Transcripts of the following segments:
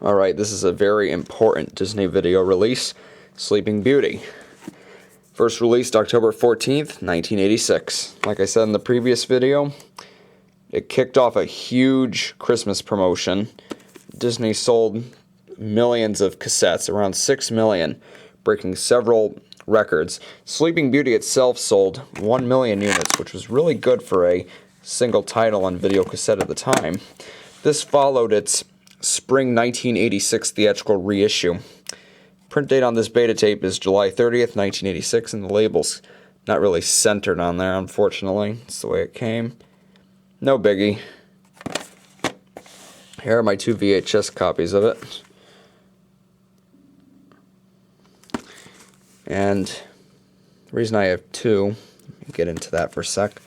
Alright, this is a very important Disney video release, Sleeping Beauty. First released October 14th, 1986. Like I said in the previous video, it kicked off a huge Christmas promotion. Disney sold millions of cassettes, around 6 million, breaking several records. Sleeping Beauty itself sold 1 million units, which was really good for a single title on video cassette at the time. This followed its Spring 1986 theatrical reissue. Print date on this beta tape is July 30th, 1986, and the label's not really centered on there, unfortunately. It's the way it came. No biggie. Here are my 2 VHS copies of it. And the reason I have 2, let me get into that for a sec.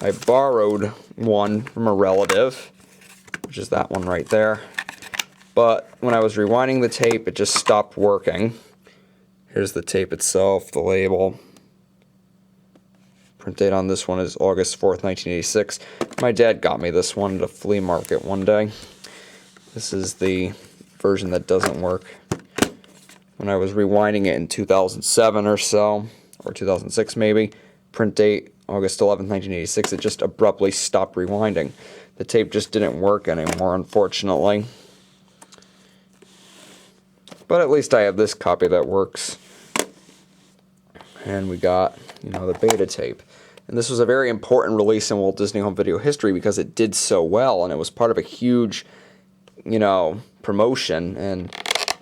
I borrowed one from a relative, which is that one right there. But when I was rewinding the tape, it just stopped working. Here's the tape itself, the label. Print date on this one is August 4th, 1986. My dad got me this one at a flea market one day. This is the version that doesn't work. When I was rewinding it in 2007 or so, or 2006 maybe, print date August 11th, 1986, it just abruptly stopped rewinding. The tape just didn't work anymore, unfortunately. But at least I have this copy that works. And we got, the beta tape. And this was a very important release in Walt Disney Home Video history because it did so well, and it was part of a huge, promotion. And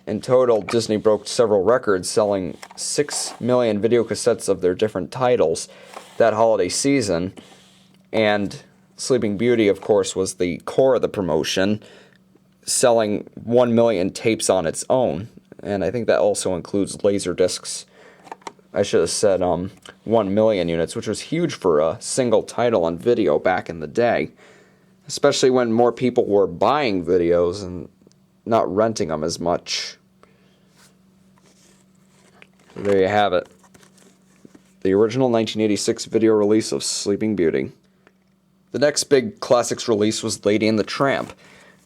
in total, Disney broke several records, selling 6 million video cassettes of their different titles that holiday season. And Sleeping Beauty, of course, was the core of the promotion, selling 1 million tapes on its own. And I think that also includes laser discs. I should have said 1 million units, which was huge for a single title on video back in the day, especially when more people were buying videos and not renting them as much. So there you have it. The original 1986 video release of Sleeping Beauty. The next big classics release was Lady and the Tramp,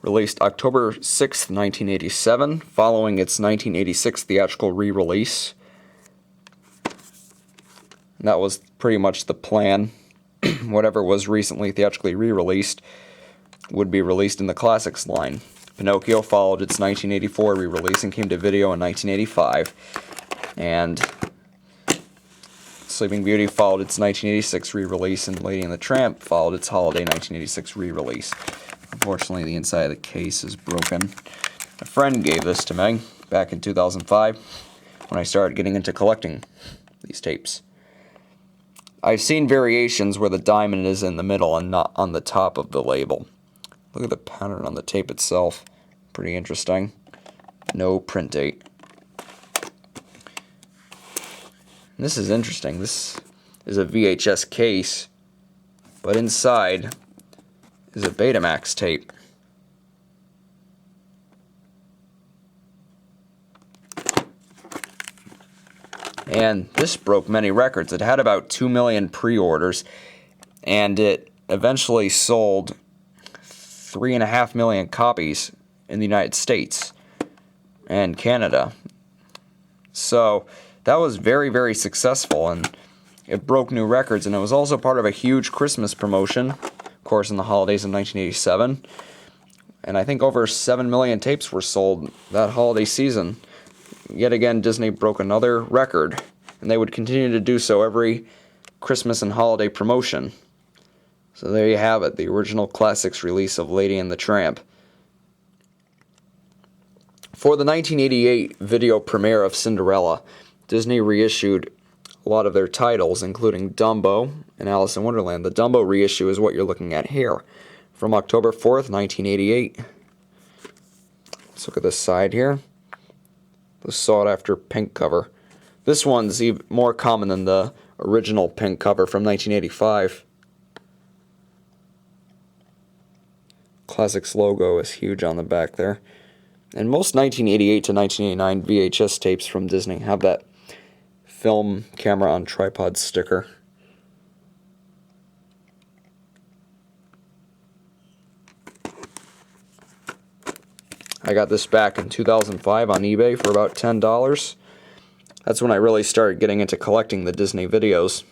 released October 6th, 1987, following its 1986 theatrical re-release. That was pretty much the plan. Whatever was recently theatrically re-released would be released in the classics line. Pinocchio followed its 1984 re-release and came to video in 1985. And Sleeping Beauty followed its 1986 re-release, and Lady and the Tramp followed its holiday 1986 re-release. Unfortunately, the inside of the case is broken. A friend gave this to me back in 2005 when I started getting into collecting these tapes. I've seen variations where the diamond is in the middle and not on the top of the label. Look at the pattern on the tape itself. Pretty interesting. No print date. And this is interesting. This is a VHS case, but inside is a Betamax tape. And this broke many records. It had about 2 million pre-orders, and it eventually sold 3.5 million copies in the United States and Canada. So that was very, very successful, and it broke new records, and it was also part of a huge Christmas promotion, of course, in the holidays of 1987. And I think over 7 million tapes were sold that holiday season. Yet again, Disney broke another record, and they would continue to do so every Christmas and holiday promotion. So there you have it, the original classics release of Lady and the Tramp. For the 1988 video premiere of Cinderella, Disney reissued a lot of their titles, including Dumbo and Alice in Wonderland. The Dumbo reissue is what you're looking at here, from October 4th, 1988. Let's look at this side here. The sought-after pink cover. This one's even more common than the original pink cover from 1985. Classics logo is huge on the back there. And most 1988 to 1989 VHS tapes from Disney have that film camera on tripod sticker. I got this back in 2005 on eBay for about $10. That's when I really started getting into collecting the Disney videos.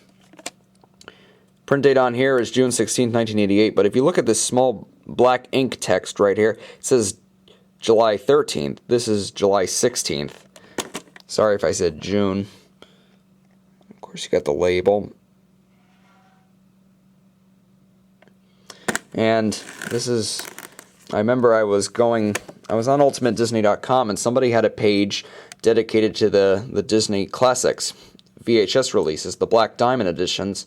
Print date on here is June 16, 1988, but if you look at this small black ink text right here, it says July 13th. This is July 16th. Sorry if I said June. Of course, you got the label. And this is, I remember I was on UltimateDisney.com and somebody had a page dedicated to the Disney Classics VHS releases, the Black Diamond editions.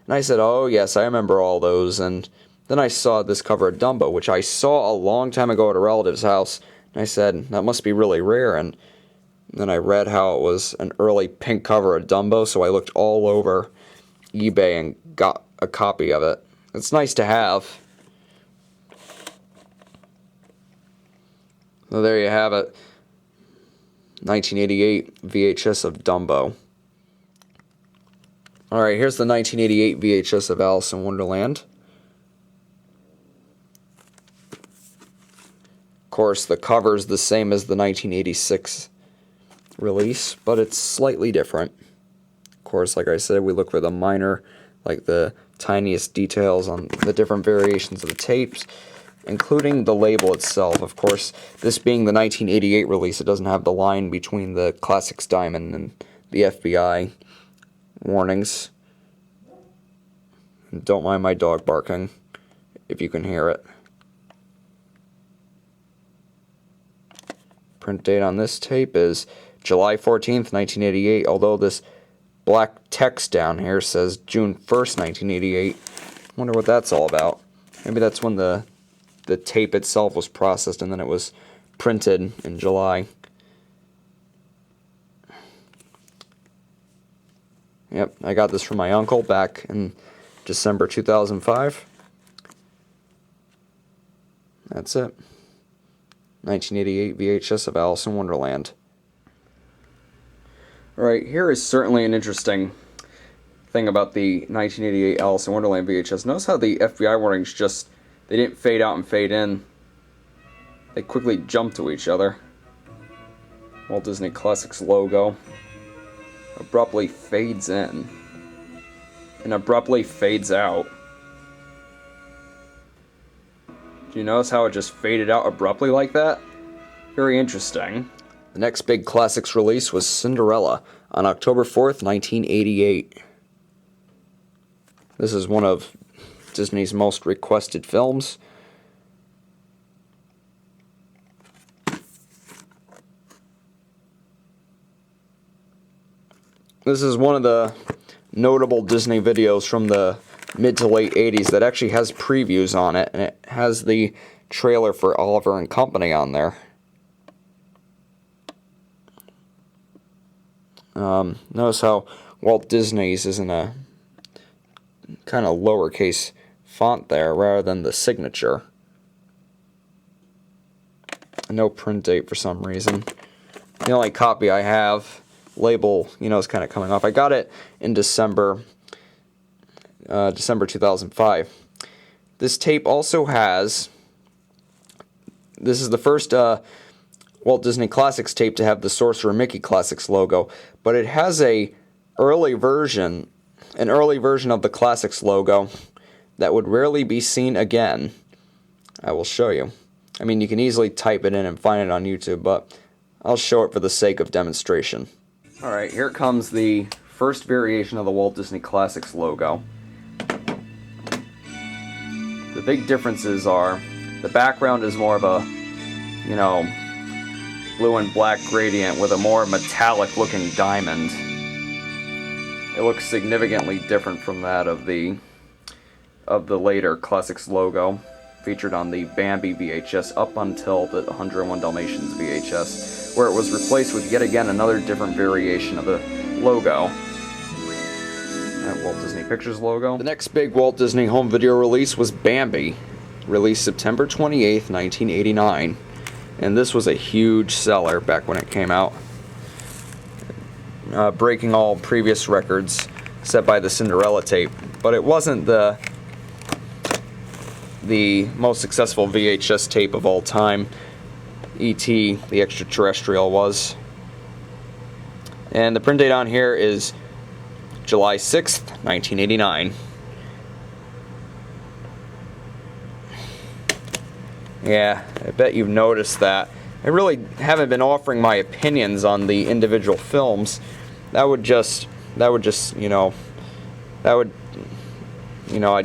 And I said, oh yes, I remember all those. And then I saw this cover of Dumbo, which I saw a long time ago at a relative's house. And I said, that must be really rare. And then I read how it was an early pink cover of Dumbo, so I looked all over eBay and got a copy of it. It's nice to have. So there you have it. 1988 VHS of Dumbo. Alright, here's the 1988 VHS of Alice in Wonderland. Of course, the cover's the same as the 1986 release, but it's slightly different. Of course, like I said, we look for the minor, like the tiniest details on the different variations of the tapes, including the label itself. Of course, this being the 1988 release, it doesn't have the line between the Classics Diamond and the FBI warnings. Don't mind my dog barking, if you can hear it. Print date on this tape is July 14th, 1988, although this black text down here says June 1st, 1988. Wonder what that's all about. Maybe that's when the tape itself was processed and then it was printed in July. Yep, I got this from my uncle back in December 2005. That's it. 1988 VHS of Alice in Wonderland. Alright, here is certainly an interesting thing about the 1988 Alice in Wonderland VHS. Notice how the FBI warnings they didn't fade out and fade in. They quickly jump to each other. Walt Disney Classics logo abruptly fades in and abruptly fades out. Do you notice how it just faded out abruptly like that? Very interesting. The next big Classics release was Cinderella on October 4th, 1988. This is one of Disney's most requested films. This is one of the notable Disney videos from the mid to late 80s that actually has previews on it, and it has the trailer for Oliver and Company on there. Notice how Walt Disney's is in a kind of lowercase font there rather than the signature. No print date for some reason. The only copy I have, label, is kind of coming off. I got it in December 2005. This tape also has, this is the first Walt Disney Classics tape to have the Sorcerer Mickey Classics logo, but it has an early version of the Classics logo that would rarely be seen again. I will show you. I mean, you can easily type it in and find it on YouTube, but I'll show it for the sake of demonstration. Alright, here comes the first variation of the Walt Disney Classics logo. The big differences are, the background is more of a, blue and black gradient with a more metallic looking diamond. It looks significantly different from that of the later Classics logo featured on the Bambi VHS up until the 101 Dalmatians VHS, where it was replaced with yet again another different variation of the logo. That Walt Disney Pictures logo. The next big Walt Disney home video release was Bambi, released September 28th, 1989. And this was a huge seller back when it came out, breaking all previous records set by the Cinderella tape. But it wasn't the most successful VHS tape of all time. E.T. the extraterrestrial was. And the print date on here is July 6th, 1989. Yeah, I bet you've noticed that. I really haven't been offering my opinions on the individual films. That would just, I'd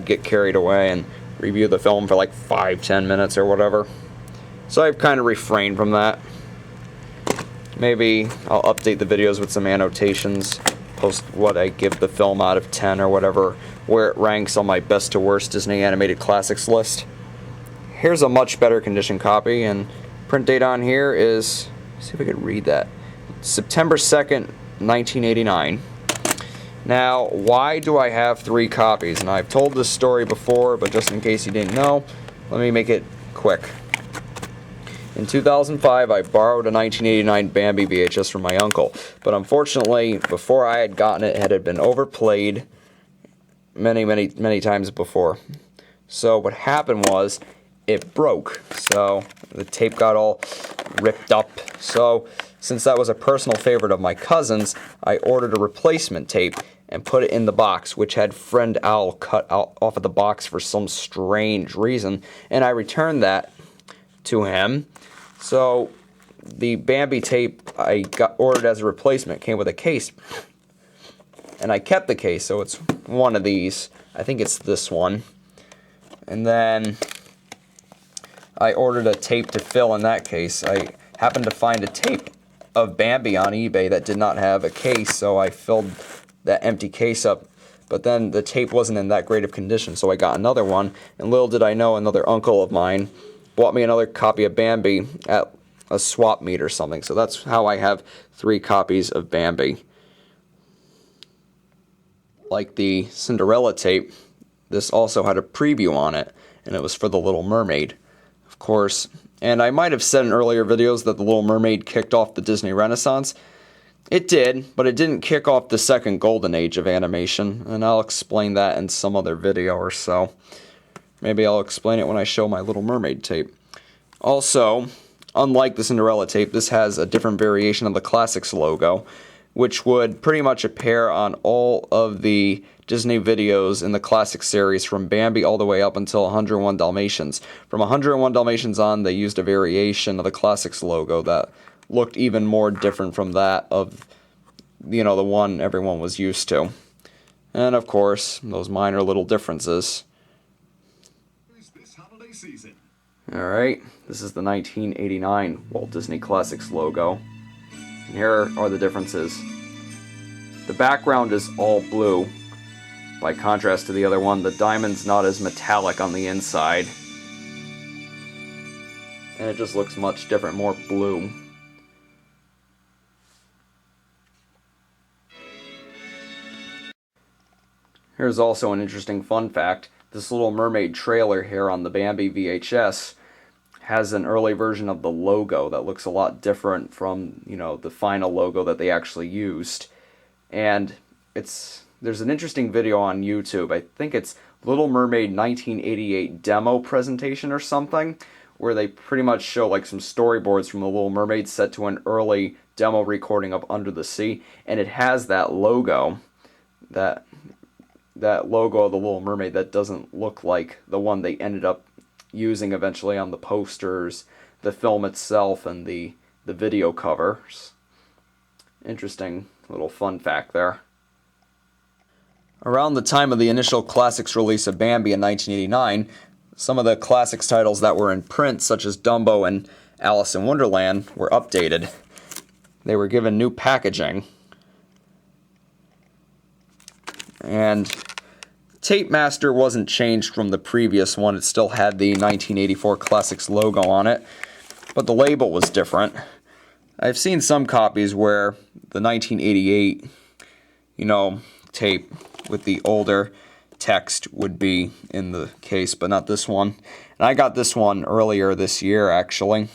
get carried away and review the film for like 5-10 minutes or whatever. So I've kind of refrained from that. Maybe I'll update the videos with some annotations, post what I give the film out of 10 or whatever, where it ranks on my best to worst Disney animated classics list. Here's a much better condition copy, and print date on here is, let's see if I can read that, September 2nd, 1989. Now, why do I have 3 copies? And I've told this story before, but just in case you didn't know, let me make it quick. In 2005, I borrowed a 1989 Bambi VHS from my uncle, but unfortunately, before I had gotten it, it had been overplayed many times before. So what happened was, it broke. So the tape got all ripped up. So since that was a personal favorite of my cousin's, I ordered a replacement tape and put it in the box, which had Friend Owl cut out off of the box for some strange reason, and I returned that to him. So the Bambi tape I got ordered as a replacement came with a case, and I kept the case, so it's one of these. I think it's this one. And then I ordered a tape to fill in that case. I happened to find a tape of Bambi on eBay that did not have a case, so I filled that empty case up. But then the tape wasn't in that great of condition, so I got another one. And little did I know, another uncle of mine bought me another copy of Bambi at a swap meet or something. So that's how I have 3 copies of Bambi. Like the Cinderella tape, this also had a preview on it, and it was for The Little Mermaid, of course. And I might have said in earlier videos that The Little Mermaid kicked off the Disney Renaissance. It did, but it didn't kick off the second golden age of animation, and I'll explain that in some other video or so. Maybe I'll explain it when I show my Little Mermaid tape. Also, unlike the Cinderella tape, this has a different variation of the Classics logo, which would pretty much appear on all of the Disney videos in the Classic series from Bambi all the way up until 101 Dalmatians. From 101 Dalmatians on, they used a variation of the Classics logo that looked even more different from that of, the one everyone was used to. And of course, those minor little differences. Alright, this is the 1989 Walt Disney Classics logo. And here are the differences. The background is all blue. By contrast to the other one, the diamond's not as metallic on the inside. And it just looks much different, more blue. Here's also an interesting fun fact. This Little Mermaid trailer here on the Bambi VHS has an early version of the logo that looks a lot different from, the final logo that they actually used. And there's an interesting video on YouTube. I think it's Little Mermaid 1988 demo presentation or something, where they pretty much show like some storyboards from the Little Mermaid set to an early demo recording of Under the Sea, and it has that logo, that logo of the Little Mermaid that doesn't look like the one they ended up using eventually on the posters, the film itself, and the video covers. Interesting little fun fact there. Around the time of the initial Classics release of Bambi in 1989, some of the Classics titles that were in print, such as Dumbo and Alice in Wonderland, were updated. They were given new packaging. And Tape Master wasn't changed from the previous one. It still had the 1984 Classics logo on it, but the label was different. I've seen some copies where the 1988, tape with the older text would be in the case, but not this one. And I got this one earlier this year, actually.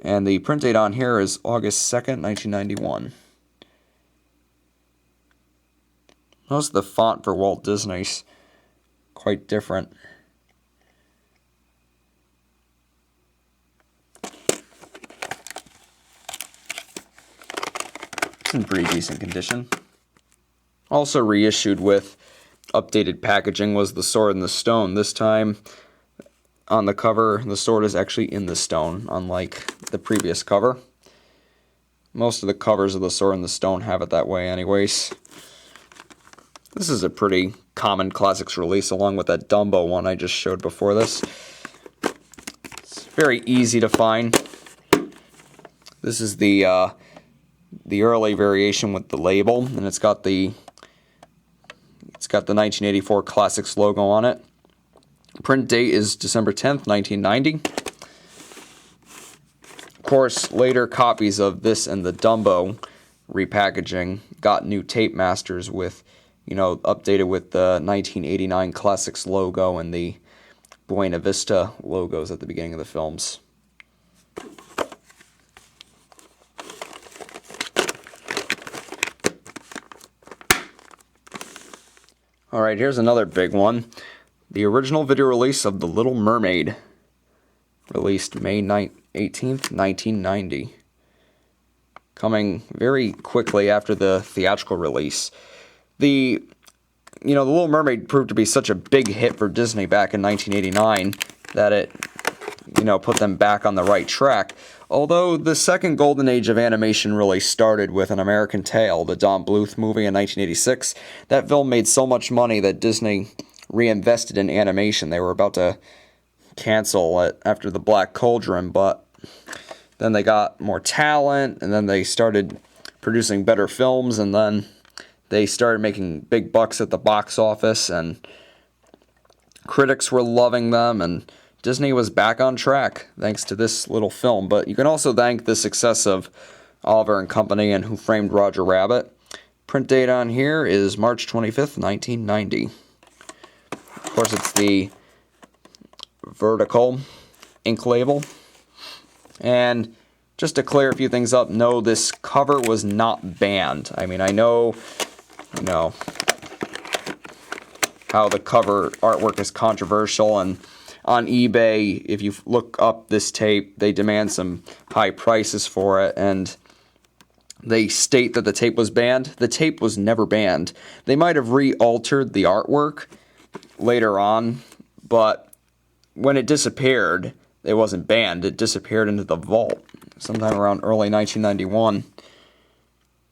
And the print date on here is August 2nd, 1991. Notice the font for Walt Disney's quite different. It's in pretty decent condition. Also reissued with updated packaging was The Sword and the Stone. This time, on the cover, the sword is actually in the stone, unlike the previous cover. Most of the covers of The Sword and the Stone have it that way anyways. This is a pretty common classics release, along with that Dumbo one I just showed before this. It's very easy to find. This is the early variation with the label, and it's got the 1984 Classics logo on it. Print date is December 10th, 1990. Of course, later copies of this and the Dumbo repackaging got new tape masters with, updated with the 1989 Classics logo and the Buena Vista logos at the beginning of the films. Alright, here's another big one. The original video release of The Little Mermaid, released May 18th, 1990. Coming very quickly after the theatrical release. The Little Mermaid proved to be such a big hit for Disney back in 1989 that it, put them back on the right track. Although the second golden age of animation really started with An American Tail, the Don Bluth movie in 1986. That film made so much money that Disney reinvested in animation. They were about to cancel it after The Black Cauldron, but then they got more talent, and then they started producing better films, and then they started making big bucks at the box office, and critics were loving them, and Disney was back on track thanks to this little film. But you can also thank the success of Oliver and Company and Who Framed Roger Rabbit. Print date on here is March 25th, 1990. Of course, it's the vertical ink label. And just to clear a few things up, no, this cover was not banned. I mean, I know how the cover artwork is controversial, and on eBay, if you look up this tape, they demand some high prices for it, and they state that the tape was banned. The tape was never banned. They might have re-altered the artwork later on, but when it disappeared, it wasn't banned. It disappeared into the vault sometime around early 1991,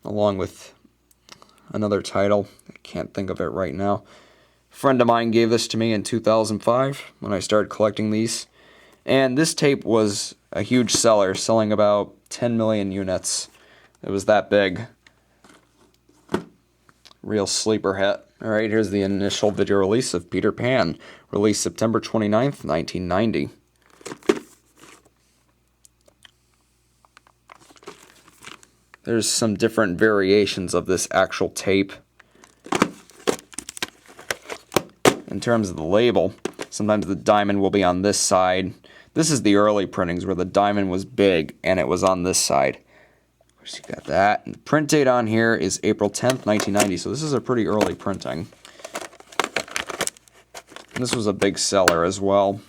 along with another title. I can't think of it right now. A friend of mine gave this to me in 2005 when I started collecting these. And this tape was a huge seller, selling about 10 million units. It was that big. Real sleeper hit. Alright, here's the initial video release of Peter Pan, released September 29th, 1990. There's some different variations of this actual tape. In terms of the label, sometimes the diamond will be on this side. This is the early printings where the diamond was big and it was on this side. Of course, you got that. And the print date on here is April 10th, 1990, so this is a pretty early printing. And this was a big seller as well.